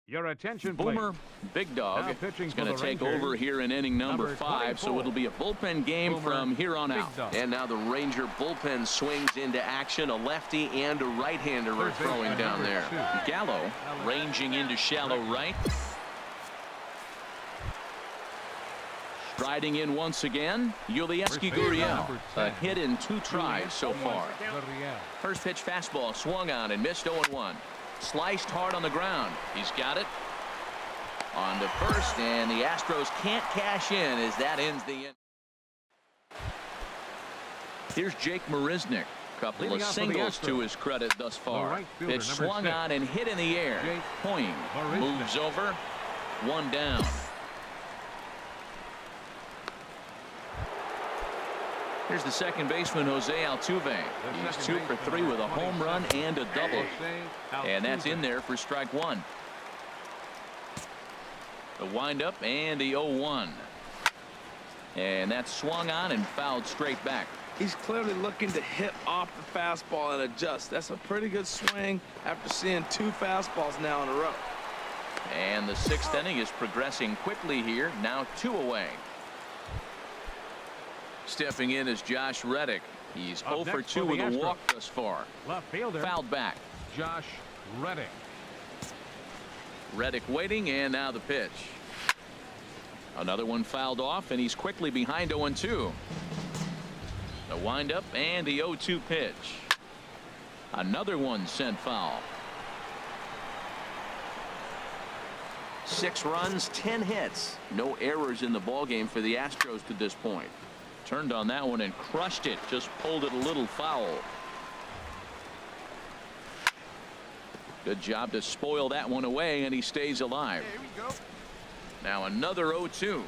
Your attention, Boomer, please. big dog, is going to take over here in inning number 5, so it'll be a bullpen game Boomer, from here on out. And now the Ranger bullpen swings into action. A lefty and a right-hander are throwing down there. Gallo ranging into shallow right. Striding in once again, Yulieski Gurriel. A hit in 2 tries so far. First pitch fastball swung on and missed 0-1. Sliced hard on the ground. He's got it. On to first, and the Astros can't cash in as that ends the inning. Here's Jake Marisnick. Couple of singles to his credit thus far. It swung on and hit in the air. Hoying moves over. 1 down. Here's the second baseman, Jose Altuve. He's 2 for 3 with a home run and a double. And that's in there for strike 1. The windup and the 0-1. And that's swung on and fouled straight back. He's clearly looking to hit off the fastball and adjust. That's a pretty good swing after seeing 2 fastballs now in a row. And the 6th inning is progressing quickly here. Now 2 away. Stepping in is Josh Reddick. He's 0 for 2 with a walk thus far. Left fielder. Fouled back. Josh Reddick. Reddick waiting, and now the pitch. Another one fouled off, and he's quickly behind 0-2. The windup and the 0-2 pitch. Another one sent foul. 6 runs, 10 hits. No errors in the ballgame for the Astros to this point. Turned on that one and crushed it. Just pulled it a little foul. Good job to spoil that one away, and he stays alive. Now another 0-2.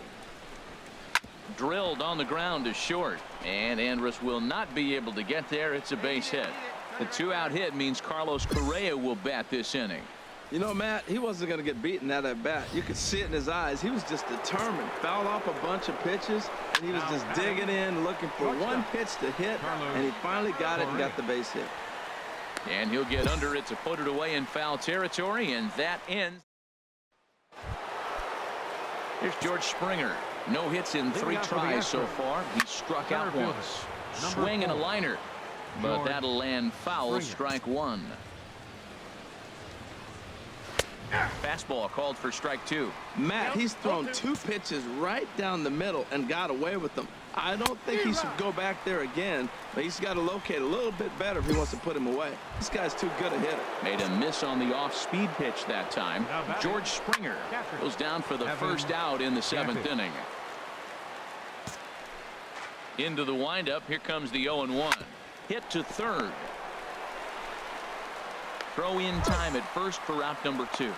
Drilled on the ground to short, and Andrus will not be able to get there. It's a base hit. The 2-out hit means Carlos Correa will bat this inning. You know, Matt, he wasn't going to get beaten at that bat. You could see it in his eyes. He was just determined. Fouled off a bunch of pitches, and he was just digging in, looking for one pitch to hit, and he finally got it and got the base hit. And he'll get under it to put it away in foul territory, and that ends. Here's George Springer. No hits in 3 tries so far. He struck out once. Swing and a liner, but that'll land foul. Strike 1. Fastball called for strike 2. Matt, he's thrown 2 pitches right down the middle and got away with them. I don't think he should go back there again, but he's got to locate a little bit better if he wants to put him away. This guy's too good a hitter. Made a miss on the off-speed pitch that time. George Springer goes down for the first out in the 7th inning. Into the windup. Here comes the 0-1. Hit to third. Throw in time at first for out number 2.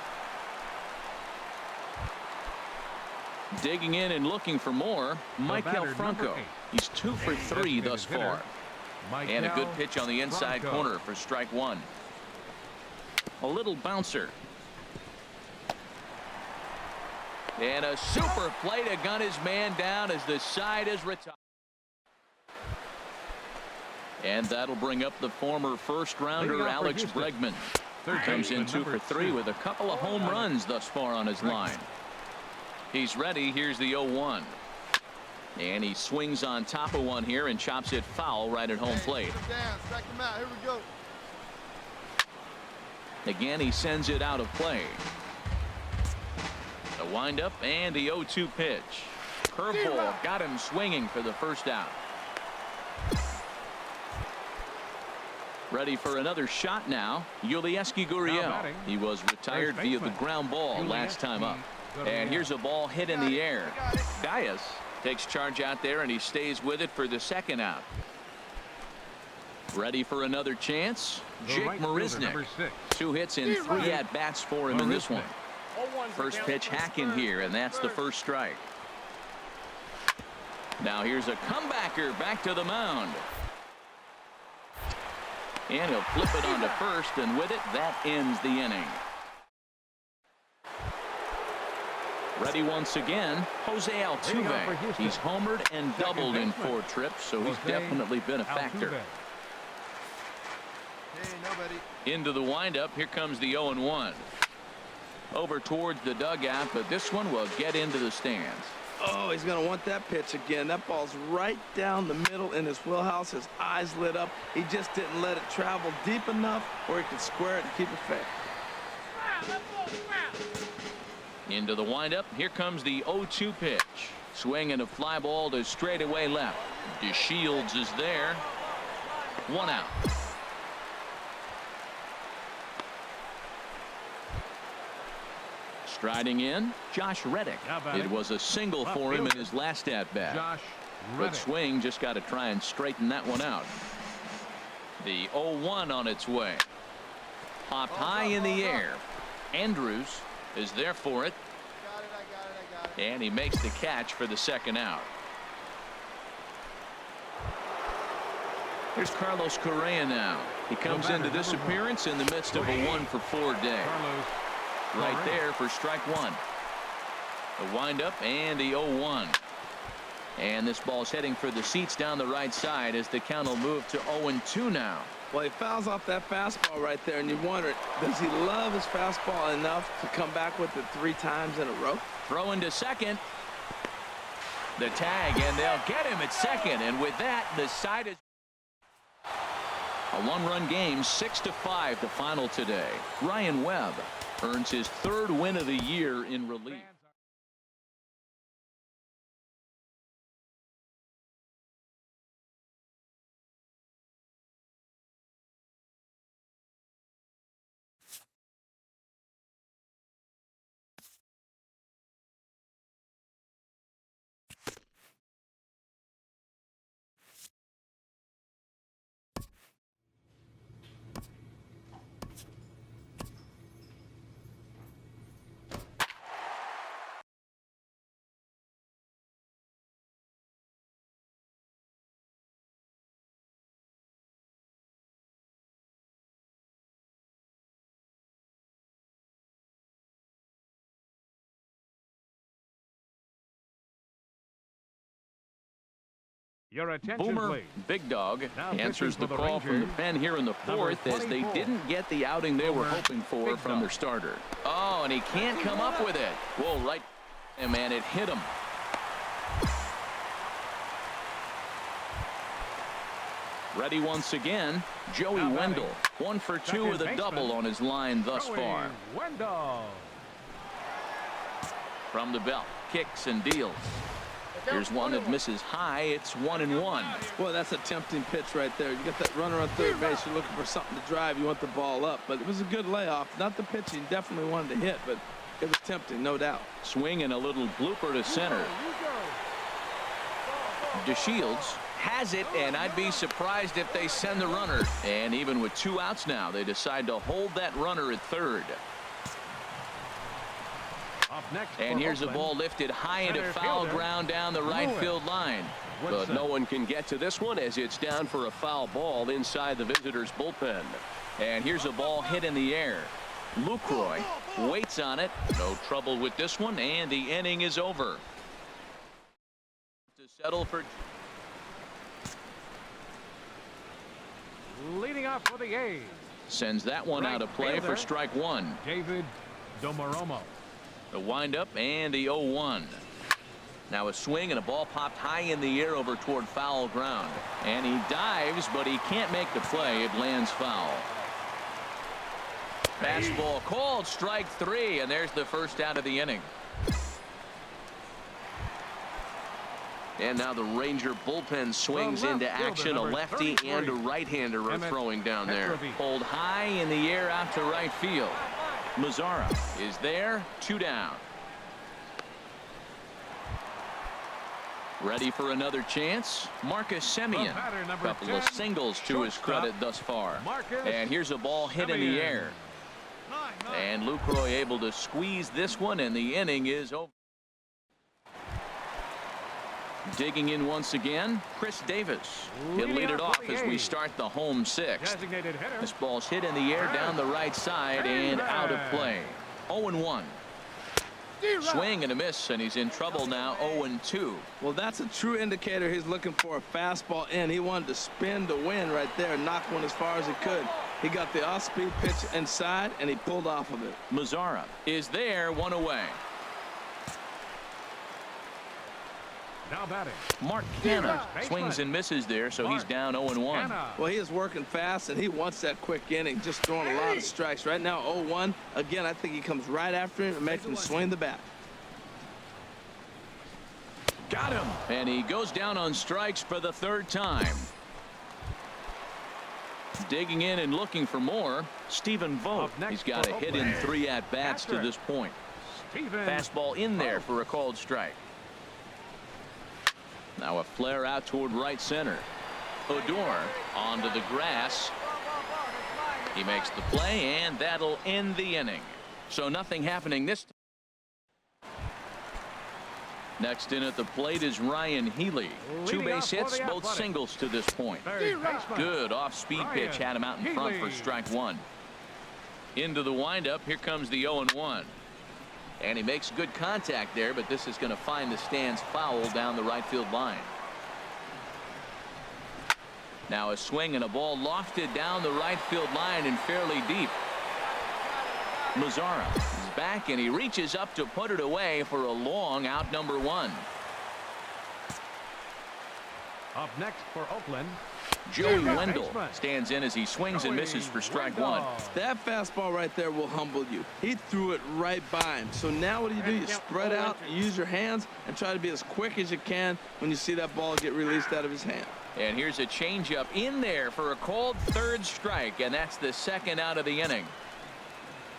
Digging in and looking for more, Michael Franco. He's 2 for 3 thus far. And a good pitch on the inside corner for strike 1. A little bouncer. And a super play to gun his man down as the side is retired. And that'll bring up the former first-rounder Alex Bregman. Comes in 2 for 3 with a couple of home runs thus far on his line. He's ready. Here's the 0-1. And he swings on top of one here and chops it foul right at home plate. Again, he sends it out of play. The windup and the 0-2 pitch. Curveball got him swinging for the first out. Ready for another shot now. Yulieski Gurriel. He was retired via the ground ball last time up. And here's a ball hit in the air. Dias takes charge out there, and he stays with it for the 2nd out. Ready for another chance. Jake Marisnick. 2 hits and 3 at-bats for him in this one. First pitch hack in here, and that's the first strike. Now here's a comebacker back to the mound. And he'll flip it onto first, and with it, that ends the inning. Ready once again, Jose Altuve. He's homered and doubled in 4 trips, so he's definitely been a factor. Into the windup. Here comes the 0-1. over towards the dugout, but this one will get into the stands. Oh, he's going to want that pitch again. That ball's right down the middle in his wheelhouse. His eyes lit up. He just didn't let it travel deep enough where he could square it and keep it fair. Into the windup. Here comes the 0-2 pitch. Swing and a fly ball to straightaway left. DeShields is there. 1 out. Striding in, Josh Reddick. It was a single for him in his last at-bat. But swing just got to try and straighten that one out. The 0-1 on its way. Popped high in the air. Andrews is there for it. And he makes the catch for the second out. Here's Carlos Correa now. He comes into this appearance in the midst of a 1-for-4 day. Right there for strike one. The windup and the 0-1. And this ball's heading for the seats down the right side as the count will move to 0-2 now. Well, he fouls off that fastball right there, and you wonder, does he love his fastball enough to come back with it 3 times in a row? Throw into second. The tag, and they'll get him at second. And with that, the side is a 1-run game, 6-5 the final today. Ryan Webb earns his 3rd win of the year in relief. Your attention, Boomer please. Big Dog Now answers the pitching for the call from the Rangers, pen here in the 4th as they 24. didn't get the outing they were Boomer hoping for Big from Dog. their starter. Oh, and he can't come up with it. Whoa, right. And man, it hit him. Ready once again, Joey Now Wendell. 1 for 2 Second with a baseman, double on his line thus Joey far. Wendell. From the belt, kicks and deals. Here's one that misses high. It's 1-1. Well, that's a tempting pitch right there. You got that runner on third base. You're looking for something to drive. You want the ball up. But it was a good layoff. Not the pitch he definitely wanted to hit, but it was tempting, no doubt. Swing and a little blooper to center. DeShields has it, and I'd be surprised if they send the runner. And even with 2 outs now, they decide to hold that runner at third. Up next And for here's a Oakland, ball lifted high into center foul fielder, ground down the right Lewis. field line. But Woodson. no one can get to this one as it's down for a foul ball inside the visitors' bullpen. And here's a ball hit in the air. Lucroy waits on it. No trouble with this one, and the inning is over. To settle for leading off for the A's, sends that one Right out of play for fielder. strike one. David Domoromo. The windup and the 0-1. Now a swing and a ball popped high in the air over toward foul ground. And he dives, but he can't make the play. It lands foul. Fastball called, strike 3, and there's the first out of the inning. And now the Ranger bullpen swings left into fielder, action. A number lefty 33. and a right-hander are Emmett throwing down there. Petrovic. Pulled high in the air out to right field. Mazzara is there, 2 down. Ready for another chance. Marcus Semien. The batter, number Couple of 10, singles to his shortstop, credit thus far. Marcus And here's a ball hit in the Semien. air. And Lucroy able to squeeze this one, and the inning is over. Digging in once again, Chris Davis. He'll Leading lead it off off for the as we A's. start the home 6th. Designated hitter. This ball's hit in the air down the right side and out of play. 0-1. Swing and a miss, and he's in trouble now. 0-2. Well, that's a true indicator he's looking for a fastball in. He wanted to spin to win right there and knock one as far as he could. He got the off-speed pitch inside, and he pulled off of it. Mazzara is there, one away. Now batting. Mark Canha swings and misses there, so he's down 0-1. Well, he is working fast, and he wants that quick inning, just throwing a lot of strikes. Right now, 0-1. Again, I think he comes right after him and makes him swing the bat. Got him. And he goes down on strikes for the third time. Digging in and looking for more, Stephen Vogt. He's got a hit in 3 at-bats to this point. Fastball in there for a called strike. Now a flare out toward right center. Odor onto the grass. He makes the play, and that'll end the inning. So nothing happening this time. Next in at the plate is Ryan Healy. 2 base hits, both singles to this point. Good off-speed pitch had him out in front for strike 1. Into the windup. Here comes the 0-1. And he makes good contact there, but this is going to find the stands foul down the right field line. Now a swing and a ball lofted down the right field line and fairly deep. Mazzara is back, and he reaches up to put it away for a long out, number 1. Up next for Oakland, Joey Wendell stands in as he swings and misses for strike 1. That fastball right there will humble you. He threw it right by him. So now what do? You spread out, use your hands, and try to be as quick as you can when you see that ball get released out of his hand. And here's a changeup in there for a called third strike, and that's the second out of the inning.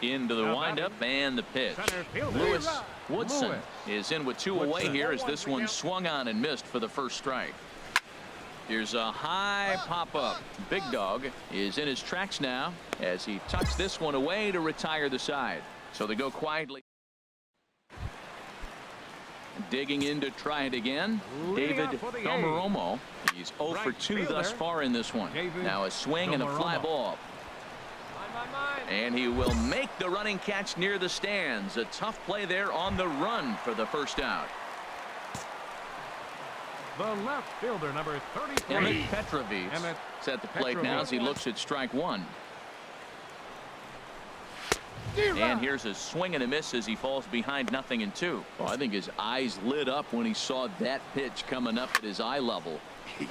Into the windup and the pitch. Lewis Woodson is in with 2 away here as this one swung on and missed for the first strike. Here's a high pop-up. Big Dog is in his tracks now as he tucks this one away to retire the side. So they go quietly. Digging in to try it again. David Tomaromo. He's 0 for 2 thus far in this one. Now a swing and a fly ball. And he will make the running catch near the stands. A tough play there on the run for the first out. the left fielder, number 33. Emmett Petrovic is at the plate now as he looks at strike 1. And here's a swing and a miss as he falls behind 0-2. Well, I think his eyes lit up when he saw that pitch coming up at his eye level.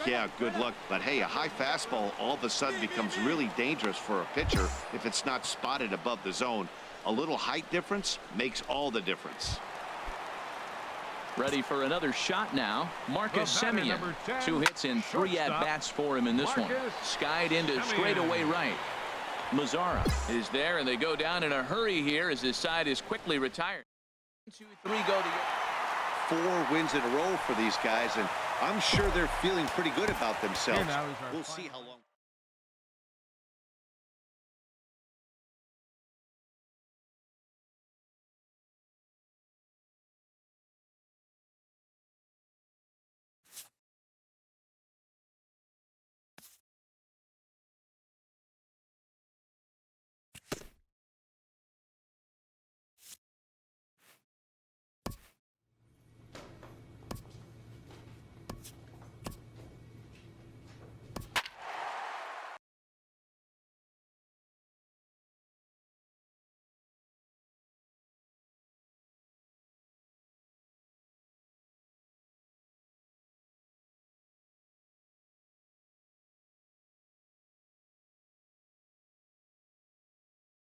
Yeah, good luck. But hey, a high fastball all of a sudden becomes really dangerous for a pitcher if it's not spotted above the zone. A little height difference makes all the difference. Ready for another shot now. Marcus Semien. 2 hits in 3 at-bats for him in this one. Skied into straightaway right. Mazzara is there, and they go down in a hurry here as his side is quickly retired. 1, 2, 3 go to 4 wins in a row for these guys, and I'm sure they're feeling pretty good about themselves. We'll see how long.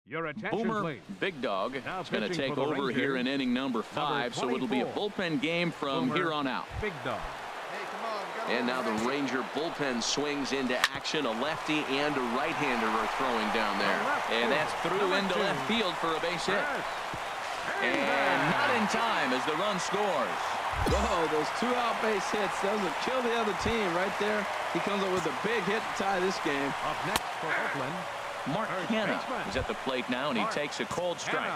Your attention, Boomer please. Big Dog Now is going to pitching take for the over Rangers, here in inning number 5, so it'll be a bullpen game from Boomer, here on out. Big Dog. And now the Ranger bullpen swings into action. A lefty and a right-hander are throwing down there. And that's through into left field for a base hit. And not in time as the run scores. Whoa, those 2 out base hits, those will kill the other team right there. He comes up with a big hit to tie this game. Up next for Oakland, Mark Canha is at the plate now, and he takes a cold strike.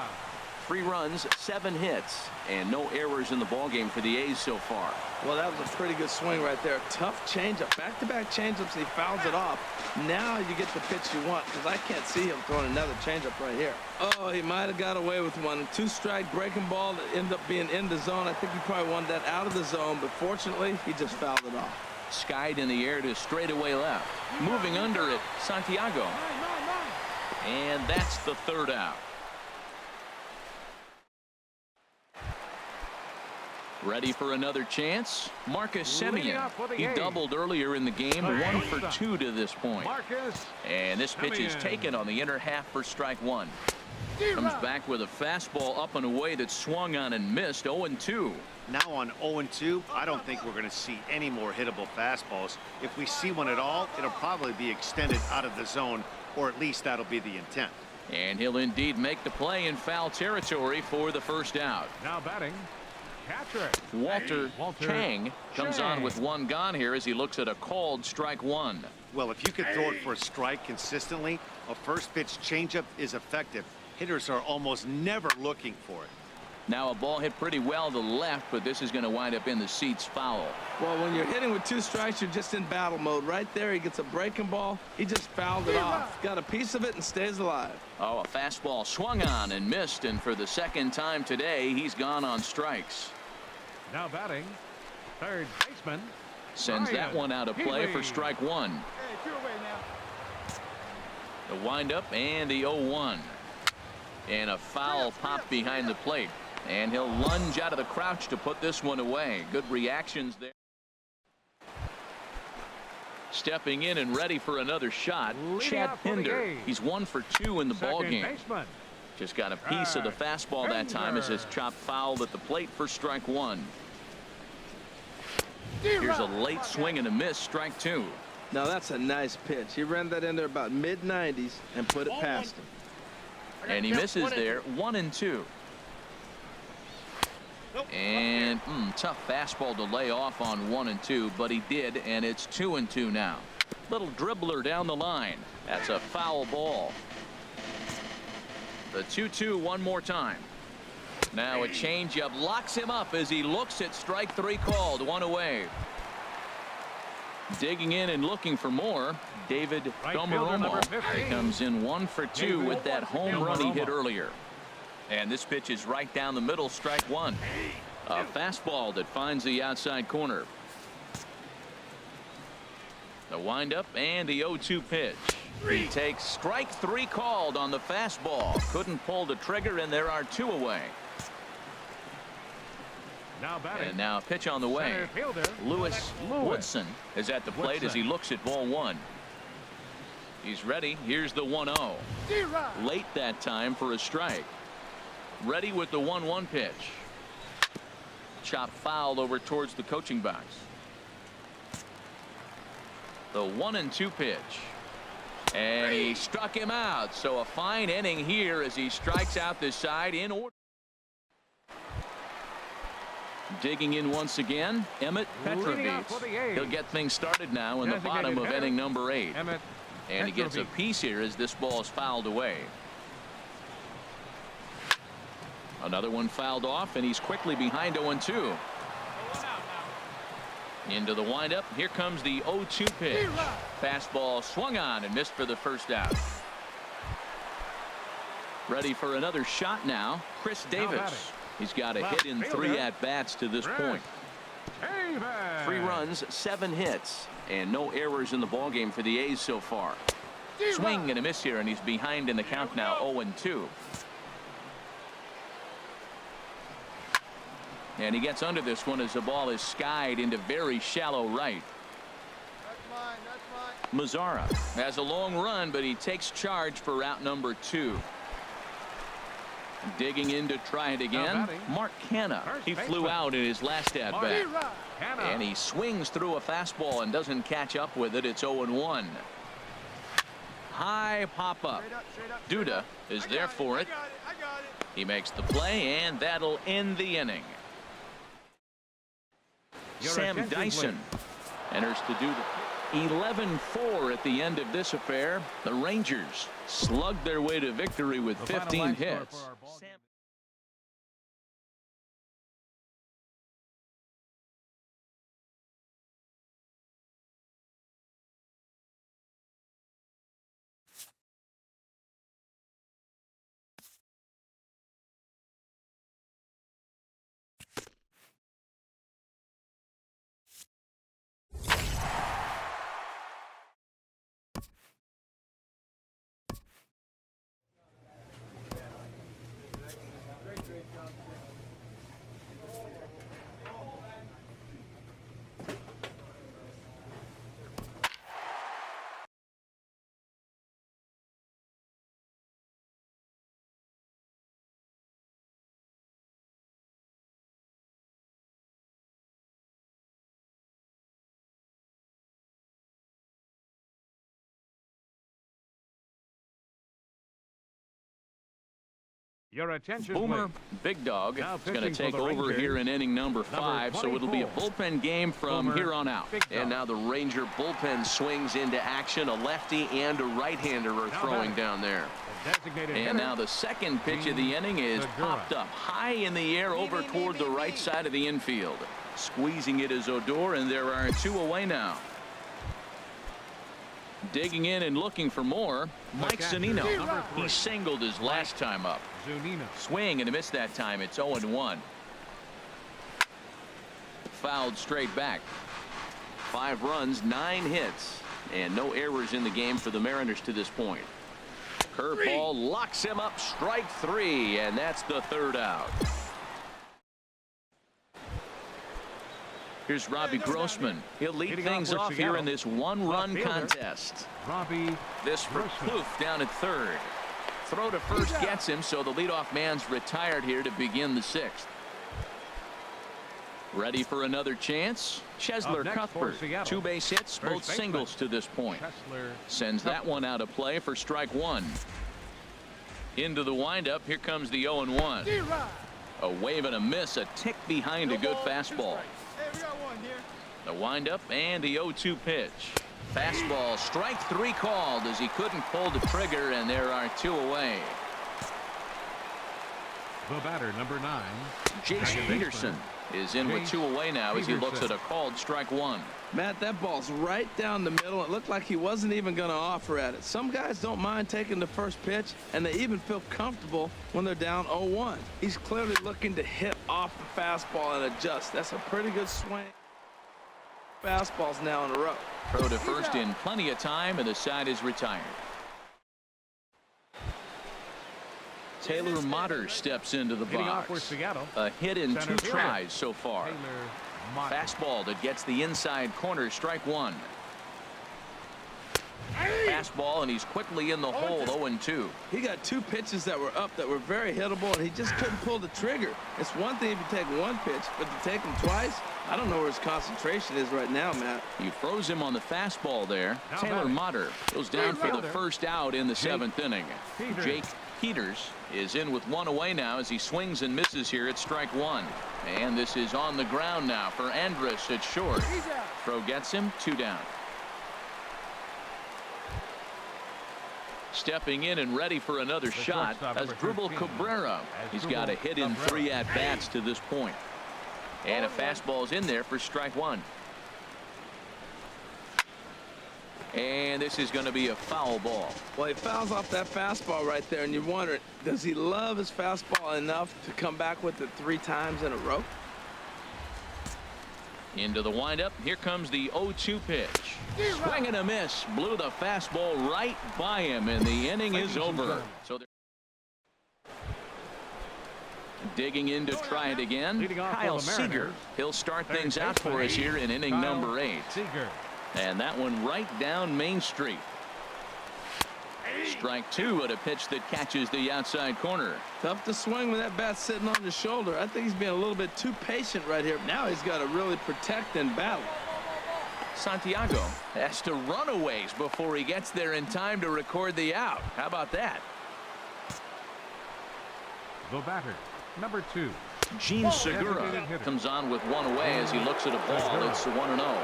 3 runs, 7 hits, and no errors in the ballgame for the A's so far. Well, that was a pretty good swing right there. Tough changeup. Back-to-back changeups, he fouls it off. Now you get the pitch you want, because I can't see him throwing another changeup right here. Oh, he might have got away with one. 2-strike breaking ball that ended up being in the zone. I think he probably wanted that out of the zone, but fortunately, he just fouled it off. Skied in the air to straightaway left. Moving under it, Santiago. And that's the third out. Ready for another chance? Marcus Leading Semien. off for the He A's. doubled earlier in the game, 1 for 2 to this point. Marcus And this pitch is Semien. taken on the inner half for strike one. Comes back with a fastball up and away that swung on and missed. 0-2. Now on 0-2, I don't think we're going to see any more hittable fastballs. If we see one at all, it'll probably be extended out of the zone, or at least that'll be the intent. And he'll indeed make the play in foul territory for the first out. now batting. Catcher. Walter Chang comes on Chang. with one gone here as he looks at a called strike one. Well, if you could throw it for a strike consistently, a first pitch changeup is effective. Hitters are almost never looking for it. Now a ball hit pretty well to left, but this is going to wind up in the seats foul. Well, when you're hitting with 2 strikes, you're just in battle mode. Right there, he gets a breaking ball. He just fouled it off. Got a piece of it and stays alive. Oh, a fastball swung on and missed, and for the second time today, he's gone on strikes. Now batting. Third baseman. Sends that Ryan one out of play for Healy. strike one. The windup and the 0-1. And a foul pop behind the plate. And he'll lunge out of the crouch to put this one away. Good reactions there. Stepping in and ready for another shot, Leading Chad off for the Pinder. A's. He's 1 for 2 in the Second ballgame. baseman. Just got a piece of the fastball that time as his chop fouled at the plate for strike one. Here's a late swing and a miss, strike two. Now that's a nice pitch. He ran that in there about mid-90s and put it past him. And he misses there, 1-2. And tough fastball to lay off on 1-2, but he did, and it's 2-2 now. Little dribbler down the line. That's a foul ball. The 2-2 one more time. Now a changeup locks him up as he looks at strike three called. One away. Digging in and looking for more. David Right fielder, number Domeromo 15. comes in 1 for 2 with that home run he hit earlier. And this pitch is right down the middle, strike one. A fastball that finds the outside corner. The windup and the 0-2 pitch. He takes strike three called on the fastball. Couldn't pull the trigger, and there are 2 away. Now batting. And now a pitch on the way. Center fielder. Lewis Woodson is at the plate as he looks at ball one. He's ready. Here's the 1-0. Late that time for a strike. Ready with the 1-1 pitch. Chop foul over towards the coaching box. The 1-2 pitch. And he struck him out. So a fine inning here as he strikes out this side in order. Digging in once again, Emmett Leading off for Petrovich. the A's. He'll get things started now in the Designated bottom of hitter, inning number 8. Emmett And he gets a Petrovich. piece here as this ball is fouled away. Another one fouled off, and he's quickly behind 0-2. Into the windup. Here comes the 0-2 pitch. Fastball swung on and missed for the first out. Ready for another shot now. Chris Davis. batting. He's got a Left hit in fielder. 3 at-bats to this Chris point. Davis. 3 runs, 7 hits, and no errors in the ballgame for the A's so far. Swing and a miss here, and he's behind in the count now, 0-2. And he gets under this one as the ball is skied into very shallow right. Mazzara has a long run, but he takes charge for route number 2. Digging in to try it again. batting. Mark Canha. First He flew baseman. out in his last at bat. Canha. And he swings through a fastball and doesn't catch up with it. It's 0-1. High pop up. Duda is there for it. He makes the play, and that'll end the inning. Your Sam attention, Dyson enters to do the 11-4 at the end of this affair. The Rangers slugged their way to victory with The final 15 line score hits. for our ball game. Your attention, Boomer please. Big Dog Now is going to pitching for take the over Rangers, here in inning number 5, so it'll be a 24. bullpen game from Boomer here on out. Big Dog. And now the Ranger bullpen swings into action. A lefty and a right-hander are Now throwing batting. down there. The designated And hitter, now the second pitch of the inning is Segura. popped up high in the air over toward the right side of the infield. Squeezing it is Odor, and there are 2 away now. Digging in and looking for more, Mike catcher, Zunino. number 3. He singled his last time up. Zunino. Swing and a miss that time. It's 0-1. Fouled straight back. 5 runs, 9 hits, and no errors in the game for the Mariners to this point. Curveball locks him up. Strike 3, and that's the 3rd out. Here's Robbie Grossman. He'll lead Hitting things off for off here Seattle. in this 1-run Left fielder. contest. Robbie This for Grossman. Plouffe down at 3rd. Throw to first gets him, so the leadoff man's retired here to begin the 6th. Ready for another chance? Chesler Up next for Cuthbert. Seattle. 2 base hits, First both baseman. singles to this point. Chesler Sends that one out of play for strike 1. Into the windup. Here comes the 0-1. A wave and a miss, a tick behind a good fastball. The windup and the 0-2 pitch. Fastball, strike 3 called as he couldn't pull the trigger, and there are 2 away. The batter, number 9. Jace Second Peterson is in with 2 away now as he looks at Peterson. a called strike 1. Matt, that ball's right down the middle. It looked like he wasn't even going to offer at it. Some guys don't mind taking the first pitch, and they even feel comfortable when they're down 0-1. He's clearly looking to hit off the fastball and adjust. That's a pretty good swing. Fastballs now in a row. Throw to first in plenty of time, and the side is retired. Taylor Motter steps into the Hitting off for box. Seattle. A hit in Center 2 fielder. tries so far. Taylor Motter. Fastball that gets the inside corner, strike 1. Fastball, and he's quickly in the hole, 0-2. He got 2 pitches that were up that were very hittable, and he just couldn't pull the trigger. It's one thing if you take 1 pitch, but to take him twice, I don't know where his concentration is right now, Matt. He froze him on the fastball there. Now Taylor batting. Motter goes down for the fielder. first out in the 7th inning. Peters. Jake Peters is in with 1 away now as he swings and misses here at strike 1. And this is on the ground now for Andrus at short. Throw gets him, 2 down. Stepping in and ready for another shot shortstop, as number Drupal 13. Cabrera. He's got a hit in 3 at-bats to this point. And a fastball's in there for strike 1. And this is going to be a foul ball. Well, he fouls off that fastball right there, and you wonder, does he love his fastball enough to come back with it 3 times in a row? Into the windup. Here comes the 0-2 pitch. Swing and a miss. Blew the fastball right by him, and the inning is over. So they're digging in to try it again. Leading off for Kyle the Seager. Mariners. He'll start Third things out baseman, for us here in inning Kyle number 8. Seager. And that one right down Main Street. Strike 2 at a pitch that catches the outside corner. Tough to swing when that bat's sitting on his shoulder. I think he's being a little bit too patient right here. Now he's got to really protect and battle. Santiago has to run a ways before he gets there in time to record the out. How about that? The batter, number 2. Gene Segura Designated hitter. comes on with 1 away as he looks at a ball. Segura. It's 1-0.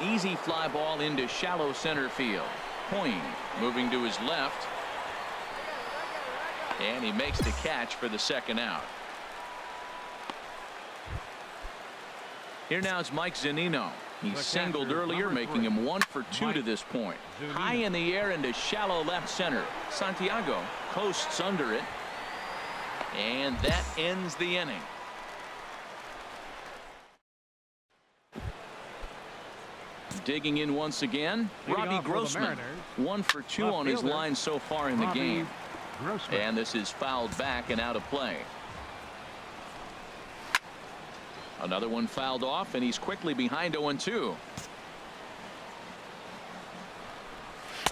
Easy fly ball into shallow center field. Hoying moving to his left. And he makes the catch for the 2nd out. Here now is Mike Zunino. He The singled catcher, earlier, number making 3. him 1 for 2 Mike to this point. Zunino. High in the air into shallow left center. Santiago coasts under it. And that ends the inning. Digging in once again, Leading Robbie off for the Grossman. Mariners. 1 for 2 Left on his fielder, line so far in the Robbie game. Grossman. And this is fouled back and out of play. Another one fouled off, and he's quickly behind 0-2.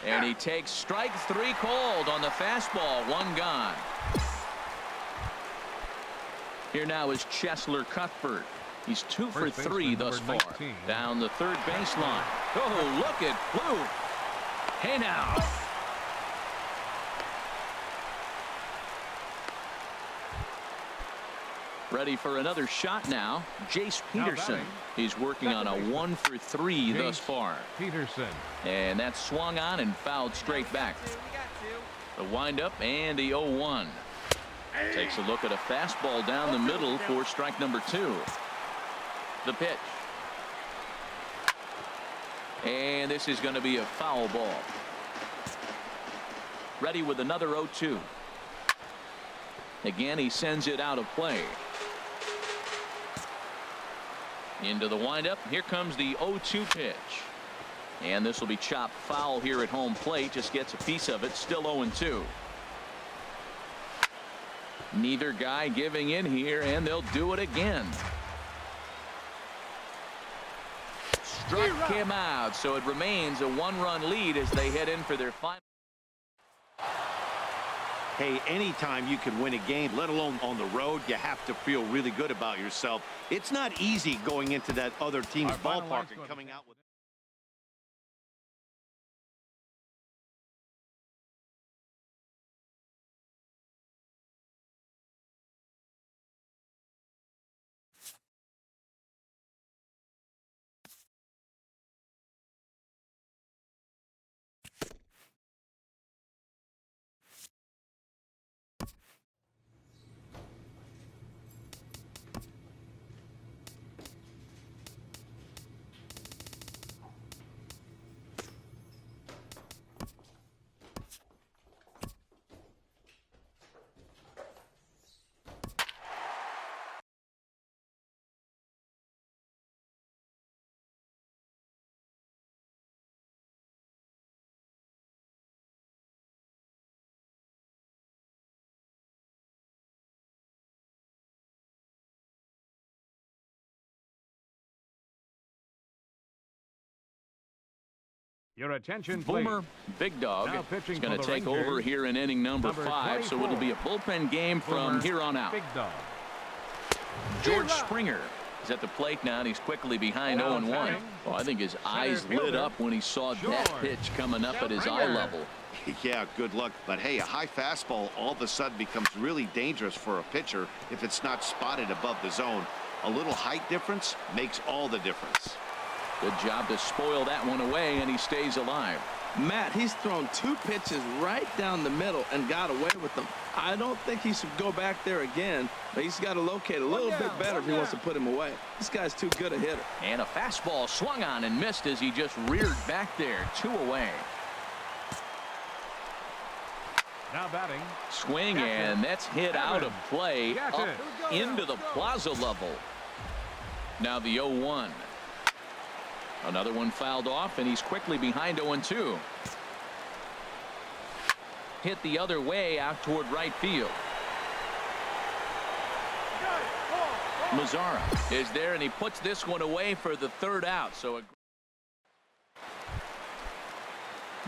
And he takes strike 3 called on the fastball. 1 gone. Here now is Chesler Cuthbert. He's 2 for First 3 baseman, thus number far. 19. Down the third baseline. Oh, look at Plouffe. Hey now. Ready for another shot now. Jace Peterson. He's working on a 1 for 3 thus far. Peterson. And that's swung on and fouled straight back. The windup and the 0-1. Takes a look at a fastball down the middle for strike number 2. The pitch. And this is going to be a foul ball. Ready with another 0-2. Again, he sends it out of play. Into the windup. Here comes the 0-2 pitch. And this will be chopped foul here at home plate. Just gets a piece of it. Still 0-2. Neither guy giving in here, and they'll do it again. Struck him out, so it remains a 1-run lead as they head in for their final. Hey, anytime you can win a game, let alone on the road, you have to feel really good about yourself. It's not easy going into that other team's ballpark and coming out with. Your attention, please. Boomer Big Dog Now pitching is going for to the take Rangers, over here in inning number 5, so it'll be a bullpen game from Boomer here on out. Big Dog. George Springer is at the plate now, and he's quickly behind 0-1. Oh, I think his eyes lit up when he saw that pitch coming up at his eye level. Yeah, good luck. But hey, a high fastball all of a sudden becomes really dangerous for a pitcher if it's not spotted above the zone. A little height difference makes all the difference. Good job to spoil that one away, and he stays alive. Matt, he's thrown 2 pitches right down the middle and got away with them. I don't think he should go back there again, but he's got to locate a little bit better if he wants to put him away. This guy's too good a hitter. And a fastball swung on and missed as he just reared back there. 2 away. Now batting. Swing, and that's hit out of play up into the plaza level. Now the 0-1. Another one fouled off, and he's quickly behind 0-2. Hit the other way out toward right field. Mazzara is there, and he puts this one away for the 3rd out. So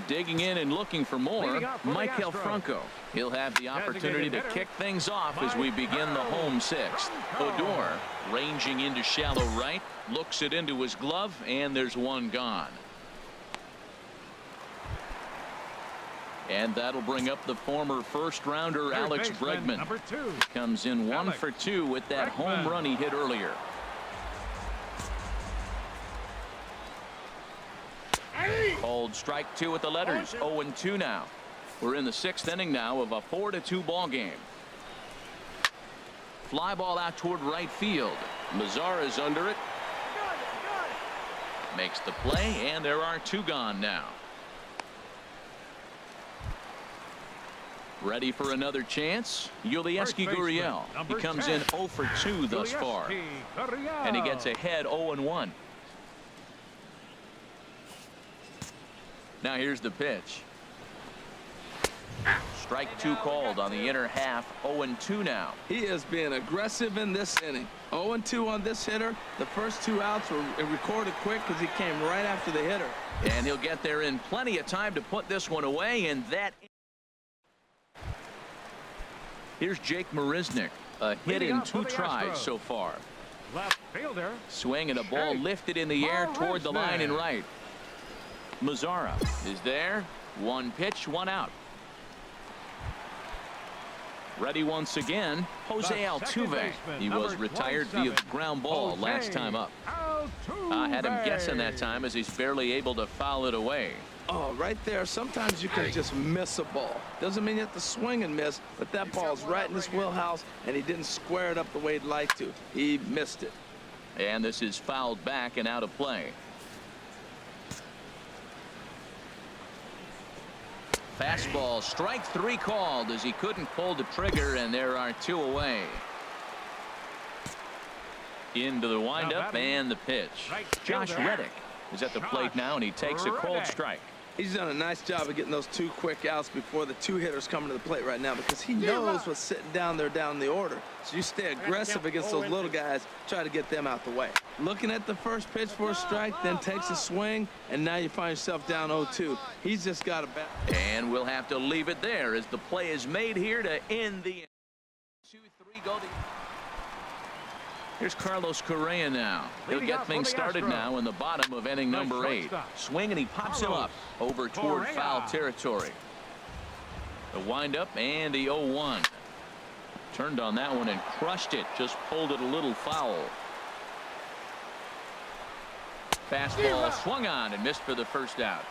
digging in and looking for more, Michael Franco. He'll have the opportunity to kick things off as we begin the home 6th. Odor ranging into shallow right, looks it into his glove, and there's one gone. And that'll bring up the former first-rounder Alex Bregman. Number 2. Comes in 1 for 2 with that home run he hit earlier. Called strike 2 with the letters. 0-2 now. We're in the 6th inning now of a 4-2 ball game. Fly ball out toward right field. Mazzara's under it. Makes the play, and there are 2 gone now. Ready for another chance. Yulieski Gurriel. He comes in 0 for 2 thus far. And he gets ahead 0-1. Now here's the pitch. Strike 2 called on the inner half. 0-2 now. He is being aggressive in this inning. 0-2 on this hitter. The first 2 outs were recorded quick because he came right after the hitter. And he'll get there in plenty of time to put this one away, and that. Here's Jake Marisnick. A hit in 2 tries so far. Left fielder. Swing and a ball lifted in the air toward the line and right. Mazzara is there. 1 pitch, 1 out. Ready once again, Jose Altuve. He was retired via the ground ball last time up. I had him guessing that time as he's barely able to foul it away. Oh, right there. Sometimes you can just miss a ball. Doesn't mean you have to swing and miss, but that ball's right in his wheelhouse, and he didn't square it up the way he'd like to. He missed it. And this is fouled back and out of play. Fastball, strike 3 called as he couldn't pull the trigger, and there are 2 away. Into the windup and the pitch. Josh Reddick is at the plate now, and he takes a cold strike. He's done a nice job of getting those 2 quick outs before the 2 hitters coming to the plate right now, because he knows what's sitting down there down the order. So you stay aggressive against those little guys, try to get them out the way. Looking at the first pitch for a strike, then takes a swing, and now you find yourself down 0-2. He's just got a bat. And we'll have to leave it there as the play is made here to end the 2-3 go. Here's Carlos Correa now. He'll get things started now in the bottom of inning number 8. Swing, and he pops him up over toward foul territory. The windup and the 0-1. Turned on that one and crushed it. Just pulled it a little foul. Fastball swung on and missed for the first out.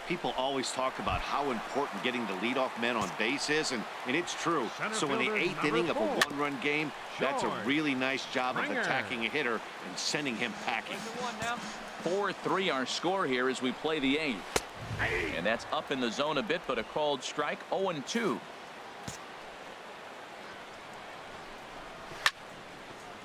People always talk about how important getting the leadoff man on base is, and it's true. So in the 8th inning of a 1-run game, that's a really nice job of attacking a hitter and sending him packing. 4-3 our score here as we play the 8th. And that's up in the zone a bit, but a called strike. 0-2.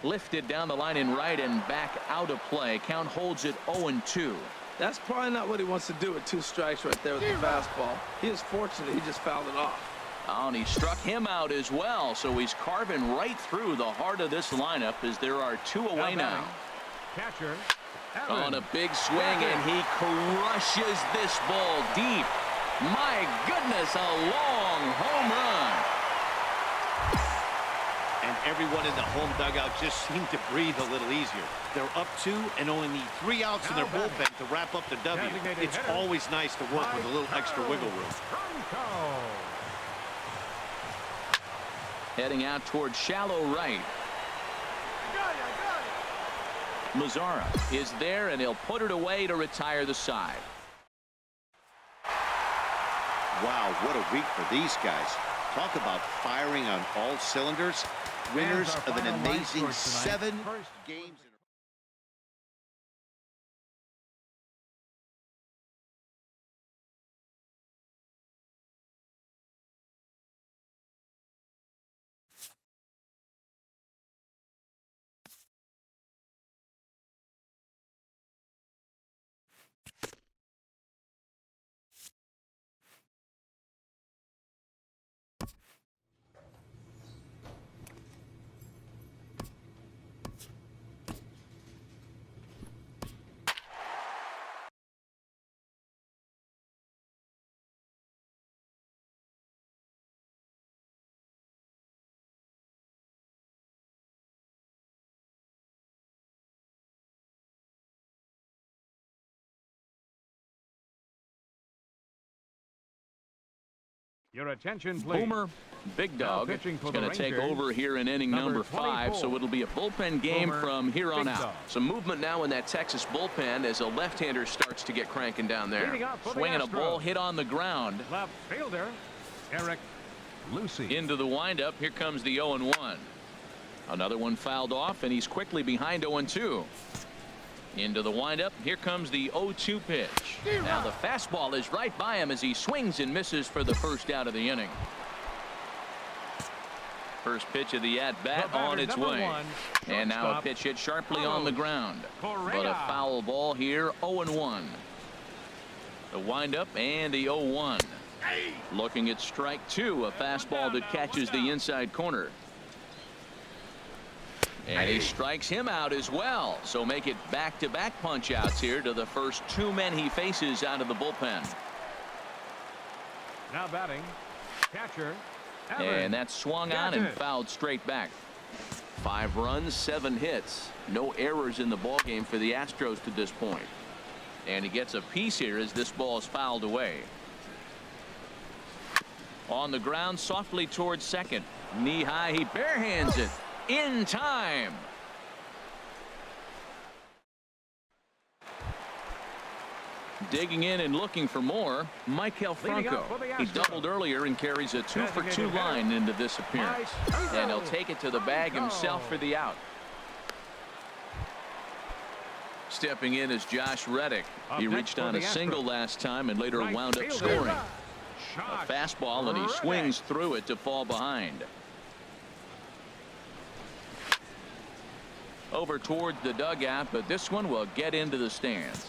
Lifted down the line in right and back out of play. Count holds it 0-2. That's probably not what he wants to do with 2 strikes right there with the fastball. He is fortunate he just fouled it off. Oh, and he struck him out as well, so he's carving right through the heart of this lineup as there are 2 away now. Catcher On a big swing, and he crushes this ball deep. My goodness, a long home run. And everyone in the home dugout just seemed to breathe a little easier. They're up 2 and only need 3 outs in their bullpen to wrap up the W. It's always nice to work with a little extra wiggle room. Heading out towards shallow right. Mazzara is there, and he'll put it away to retire the side. Wow, what a week for these guys. Talk about firing on all cylinders. Winners of an amazing 7 games. Your attention, please. Boomer, Big Dog, is pitching for going the to take Rangers, over here in inning number 5, so it'll be a bullpen game Boomer, from here on Big out. Dog. Some movement now in that Texas bullpen as a left-hander starts to get cranking down there. Leading off for the Swinging a ball Astros. hit on the ground. Left fielder, Eric Lucy. Into the windup. Here comes the 0-1. Another one fouled off, and he's quickly behind 0-2. Into the windup. Here comes the 0-2 pitch. Now the fastball is right by him as he swings and misses for the first out of the inning. First pitch of the at-bat on its way. And now a pitch hit sharply on the ground. But a foul ball here, 0-1. The windup and the 0-1. Looking at strike 2, a fastball that catches the inside corner. And he strikes him out as well. So make it back-to-back punch-outs here to the first 2 men he faces out of the bullpen. Now batting, catcher. And that's swung on and fouled straight back. 5 runs, 7 hits. No errors in the ballgame for the Astros to this point. And he gets a piece here as this ball is fouled away. On the ground, softly towards second. Knee high, he barehands it in time. Digging in and looking for more, Michael Franco. He doubled earlier and carries a 2-for-2 line into this appearance. And he'll take it to the bag himself for the out. Stepping in is Josh Reddick. He reached on a single last time and later wound up scoring. A fastball, and he swings through it to fall behind. Over towards the dugout, but this one will get into the stands.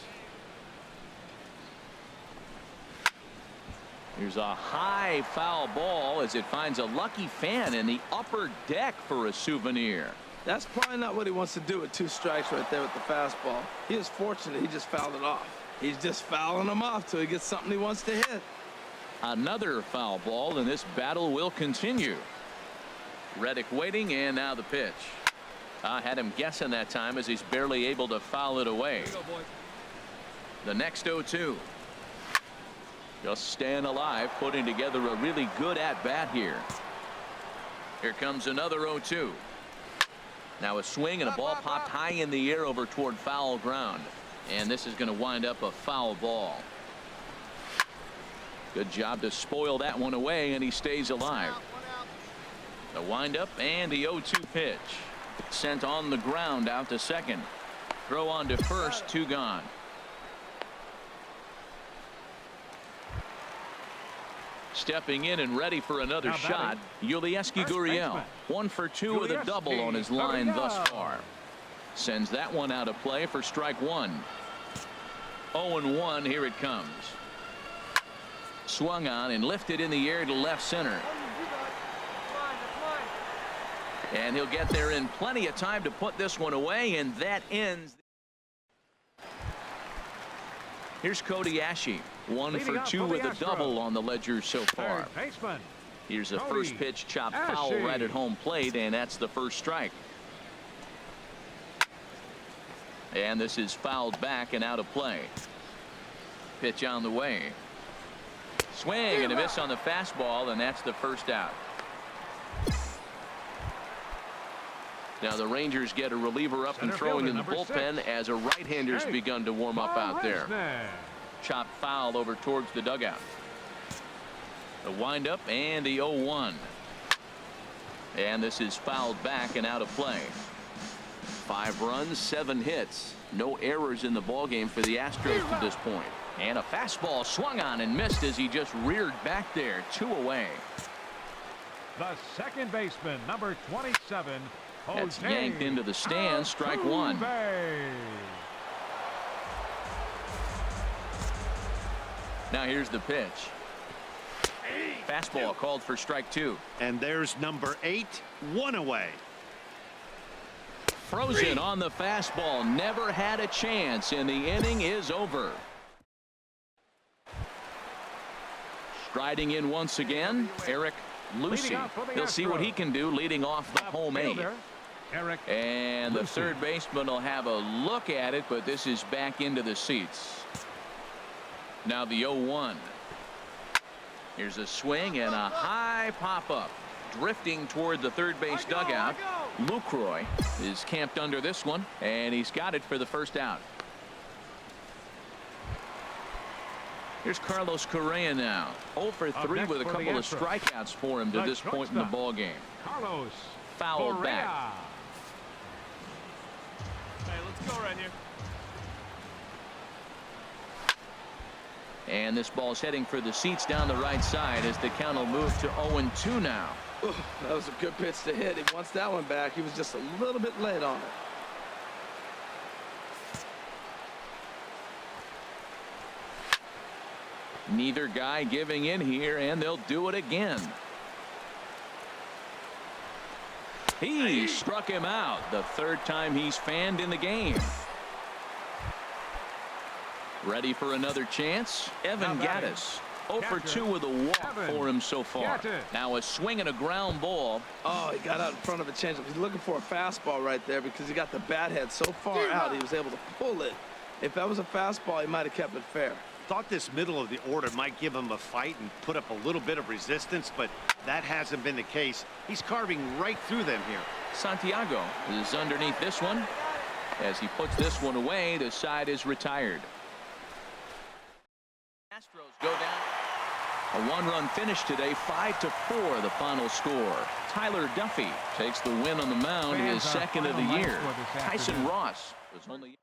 Here's a high foul ball as it finds a lucky fan in the upper deck for a souvenir. That's probably not what he wants to do with 2 strikes right there with the fastball. He is fortunate he just fouled it off. He's just fouling them off till he gets something he wants to hit. Another foul ball, and this battle will continue. Reddick waiting, and now the pitch. I had him guessing that time as he's barely able to foul it away. The next 0-2. Just staying alive, putting together a really good at-bat here. Here comes another 0-2. Now a swing and a ball popped high in the air over toward foul ground. And this is going to wind up a foul ball. Good job to spoil that one away, and he stays alive. The windup and the 0-2 pitch. Sent on the ground out to second. Throw on to first, 2 gone. Stepping in and ready for another shot, Yulieski Gurriel. 1 for 2 with a double on his line thus far. Sends that one out of play for strike 1. 0-1, here it comes. Swung on and lifted in the air to left center. And he'll get there in plenty of time to put this one away, and that ends. Here's Cody Ashe. 1 for 2 with a double on the ledger so far. Here's a first pitch chopped foul right at home plate, and that's the first strike. And this is fouled back and out of play. Pitch on the way. Swing and a miss on the fastball, and that's the first out. Now the Rangers get a reliever up and throwing in the bullpen as a right-hander's begun to warm up out there. Chopped foul over towards the dugout. The windup and the 0-1. And this is fouled back and out of play. 5 runs, 7 hits. No errors in the ballgame for the Astros to this point. And a fastball swung on and missed as he just reared back there. 2 away. The second baseman, number 27. That's yanked into the stands. Strike 1. Now here's the pitch. Fastball called for strike 2. And there's number 8. 1 away. Frozen on the fastball. Never had a chance, and the inning is over. Striding in once again, Eric Lucy. He'll see what he can do leading off the home 8. And the third baseman will have a look at it, but this is back into the seats. Now the 0-1. Here's a swing and a high pop-up. Drifting toward the third base dugout. Lucroy is camped under this one, and he's got it for the first out. Here's Carlos Correa now. 0 for 3 with a couple of strikeouts for him to this point in the ball game. Carlos fouled back. Hey, let's go right here. And this ball's heading for the seats down the right side as the count will move to 0-2 now. Ooh, that was a good pitch to hit. He wants that one back. He was just a little bit late on it. Neither guy giving in here, and they'll do it again. He struck him out. The third time he's fanned in the game. Ready for another chance? Evan Gattis. 0 for 2 with a walk for him so far. Now a swing and a ground ball. Oh, he got out in front of a changeup. He's looking for a fastball right there because he got the bat head so far out he was able to pull it. If that was a fastball, he might have kept it fair. Thought this middle of the order might give him a fight and put up a little bit of resistance, but that hasn't been the case. He's carving right through them here. Santiago is underneath this one. As he puts this one away, the side is retired. Astros go down. A one-run finish today, 5-4 the final score. Tyler Duffy takes the win on the mound, his second of the year. Tyson Ross was only...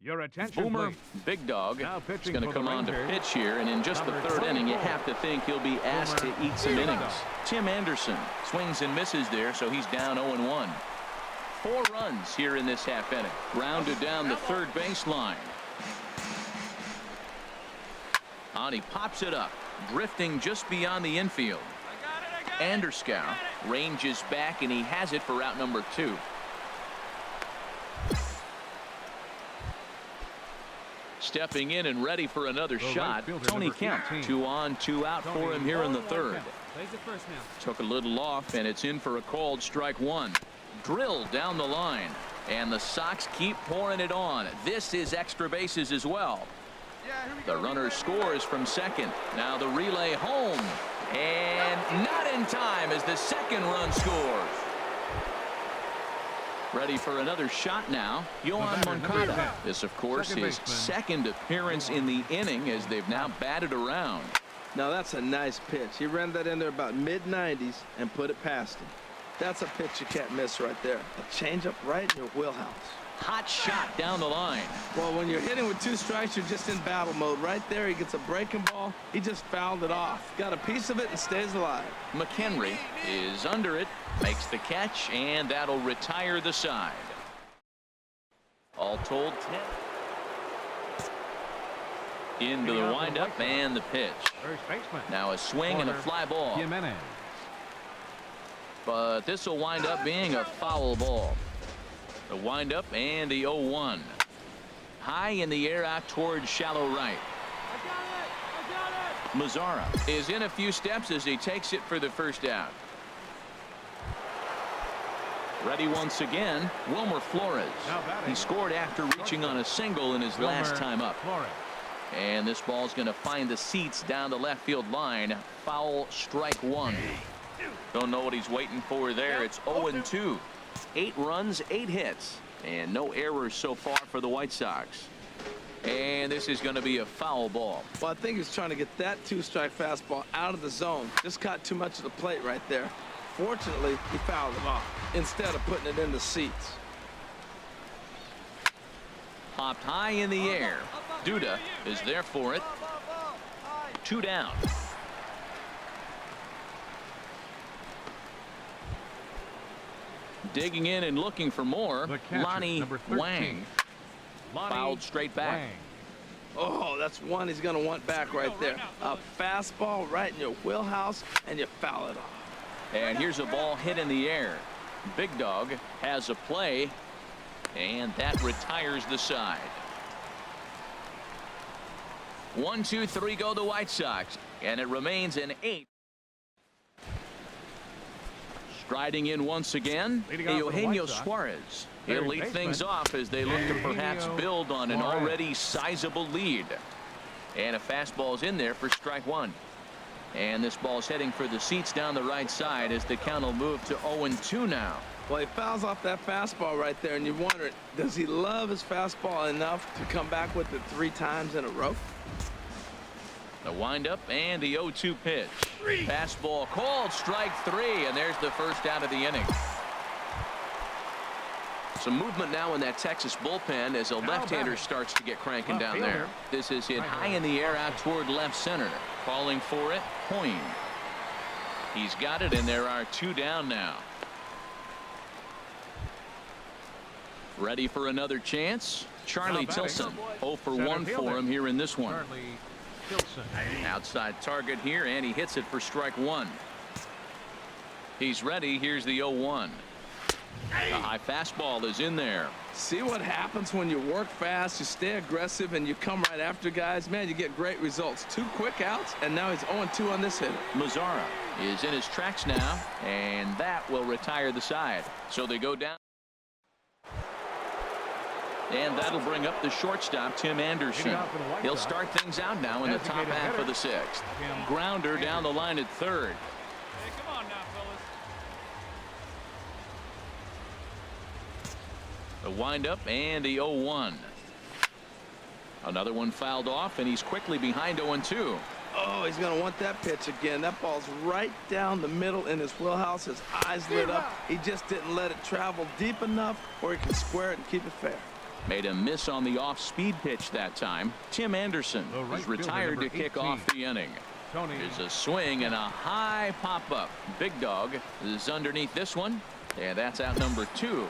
Your attention, Boomer please. Big Dog Now is pitching going to for come the on to Rangers, pitch here, and in just the number third inning, you 24. have to think he'll be asked to eat some Boomer. innings. Tim Anderson swings and misses there, so he's down 0-1. 4 runs here in this half inning. Grounded down the third baseline. And he pops it up, drifting just beyond the infield. Anderskow ranges back, and he has it for out number 2. Stepping in and ready for another shot, Tony Kemp. 2 on, 2 out for him here in the third. Took a little off, and it's in for a called strike 1. Drilled down the line, and the Sox keep pouring it on. This is extra bases as well. The runner scores from second. Now the relay home, and not in time as the second run scores. Ready for another shot now, Yohan Moncada. This, of course, his second appearance in the inning as they've now batted around. Now that's a nice pitch. He ran that in there about mid-90s and put it past him. That's a pitch you can't miss right there. A changeup right in your wheelhouse. Hot shot down the line. Well, when you're hitting with 2 strikes, you're just in battle mode. Right there, he gets a breaking ball. He just fouled it off. Got a piece of it and stays alive. McHenry is under it, makes the catch, and that'll retire the side. All told, 10. Into the windup and the pitch. Now a swing and a fly ball. But this will wind up being a foul ball. The windup and the 0-1. High in the air out towards shallow right. Mazzara is in a few steps as he takes it for the first out. Ready once again, Wilmer Flores. He scored after reaching on a single in his last time up. And this ball's going to find the seats down the left field line. Foul, strike 1. Don't know what he's waiting for there. It's 0-2. 8 runs, 8 hits, and no errors so far for the White Sox. And this is going to be a foul ball. Well, I think he's trying to get that 2-strike fastball out of the zone. Just caught too much of the plate right there. Fortunately, he fouled it off instead of putting it in the seats. Popped high in the air. Duda is there for it. 2 down. Digging in and looking for more. Lonnie Wang. Fouled straight back. Oh, that's one he's going to want back right there. A fastball right in your wheelhouse, and you foul it off. And here's a ball hit in the air. Big Dog has a play, and that retires the side. 1, 2, 3 go the White Sox, and it remains an 8. Striding in once again, Eugenio Suarez. He'll lead things off as they look to perhaps build on an already sizable lead. And a fastball's in there for strike one. And this ball's heading for the seats down the right side as the count will move to 0-2 now. Well, he fouls off that fastball right there, and you wonder, does he love his fastball enough to come back with it 3 times in a row? The windup and the 0-2 pitch. Fastball called, strike 3, and there's the first out of the inning. Some movement now in that Texas bullpen as a left-hander starts to get cranking down there. This is hit high in the air out toward left center. Calling for it, Hoyne. He's got it, and there are 2 down now. Ready for another chance? Charlie Tilson. 0 for 1 for him here in this one. Outside target here, and he hits it for strike 1. He's ready. Here's the 0-1. A high fastball is in there. See what happens when you work fast, you stay aggressive, and you come right after guys. Man, you get great results. 2 quick outs, and now he's 0-2 on this hitter. Mazzara is in his tracks now, and that will retire the side. So they go down. And that'll bring up the shortstop, Tim Anderson. He'll start things out now in the top half of the 6th. Grounder down the line at third. Hey, come on now, fellas. The windup and the 0-1. Another one fouled off, and he's quickly behind 0-2. Oh, he's going to want that pitch again. That ball's right down the middle in his wheelhouse. His eyes lit up. He just didn't let it travel deep enough where he can square it and keep it fair. Made a miss on the off-speed pitch that time. Tim Anderson is retired to kick off the inning. There's a swing and a high pop-up. Big Dog is underneath this one, and that's out number 2.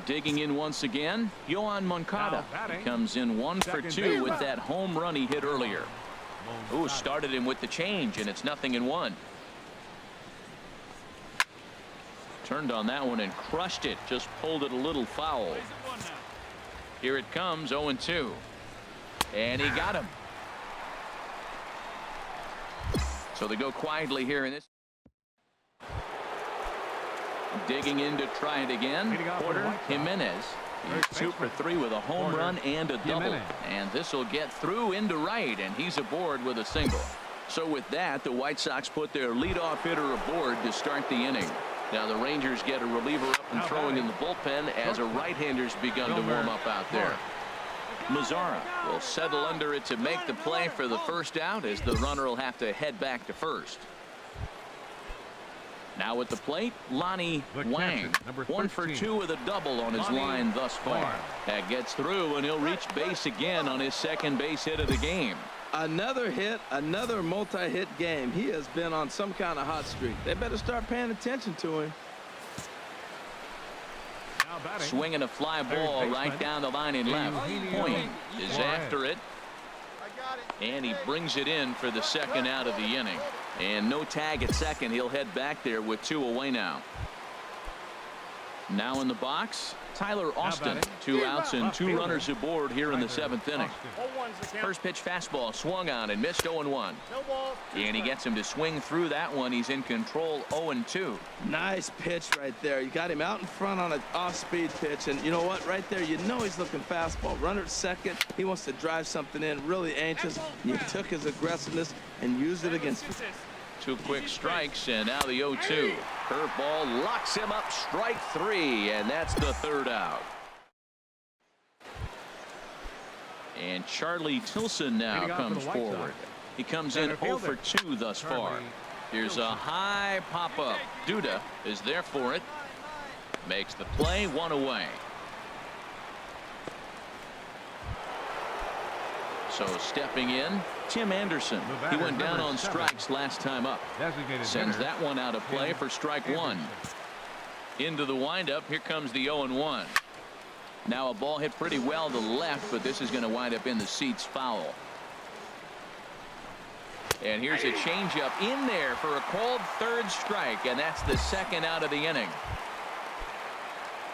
Digging in once again, Yohan Moncada. He comes in 1 for 2 with that home run he hit earlier. Ooh, started him with the change, and it's 0-1. Turned on that one and crushed it. Just pulled it a little foul. Here it comes, 0-2. And he got him. So they go quietly here in this. Digging in to try it again. Porter Jimenez. He's 2 for 3 with a home run and a double. And this will get through into right, and he's aboard with a single. So with that, the White Sox put their leadoff hitter aboard to start the inning. Now the Rangers get a reliever up and throwing in the bullpen as a right-hander's begun to warm up out there. Mazzara will settle under it to make the play for the first out as the runner will have to head back to first. Now at the plate, Lonnie Wang. 1 for 2 with a double on his line thus far. That gets through, and he'll reach base again on his second base hit of the game. Another hit, another multi-hit game. He has been on some kind of hot streak. They better start paying attention to him. Swinging a fly ball right down the line in left. Hoyne is after it. And he brings it in for the second out of the inning. And no tag at second. He'll head back there with 2 away now. Now in the box, Tyler Austin. 2 outs and 2 runners aboard here in the 7th inning. First pitch fastball swung on and missed 0-1. And he gets him to swing through that one. He's in control 0-2. Nice pitch right there. You got him out in front on an off-speed pitch. And you know what? Right there, you know he's looking fastball. Runner at second. He wants to drive something in. Really anxious. You took his aggressiveness and used it against him. 2 quick strikes, and now the 0-2. Curveball locks him up, strike 3, and that's the 3rd out. And Charlie Tilson now comes forward. He comes in 0 for 2 thus far. Here's a high pop-up. Duda is there for it. Makes the play, 1 away. So stepping in, Tim Anderson. He went down on strikes last time up. Sends that one out of play for strike 1. Into the windup. Here comes the 0-1. Now a ball hit pretty well to the left, but this is going to wind up in the seats foul. And here's a changeup in there for a called 3rd strike, and that's the 2nd out of the inning.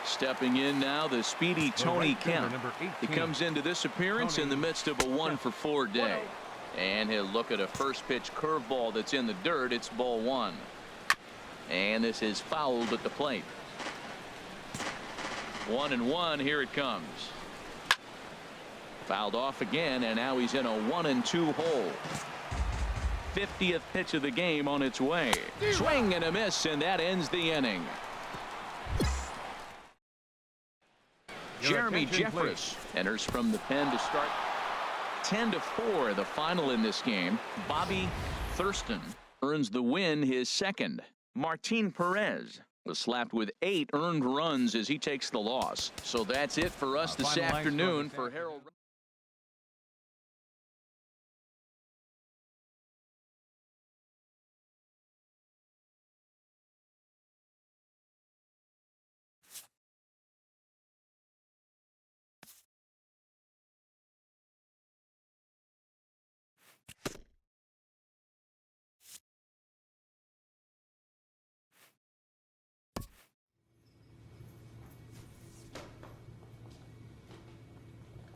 Stepping in now, the speedy Tony Kemp. Number He 18. comes into this appearance in the midst of a 1-for-4 day. And he'll look at a first pitch curveball that's in the dirt. It's ball 1. And this is fouled at the plate. 1-1. Here it comes. Fouled off again, and now he's in a 1-2 hole. 50th pitch of the game on its way. Swing and a miss, and that ends the inning. Jeremy Jeffress enters from the pen to start. 10-4 the final in this game. Bobby Thurston earns the win, his second. Martin Perez was slapped with 8 earned runs as he takes the loss. So that's it for us this afternoon for Harold.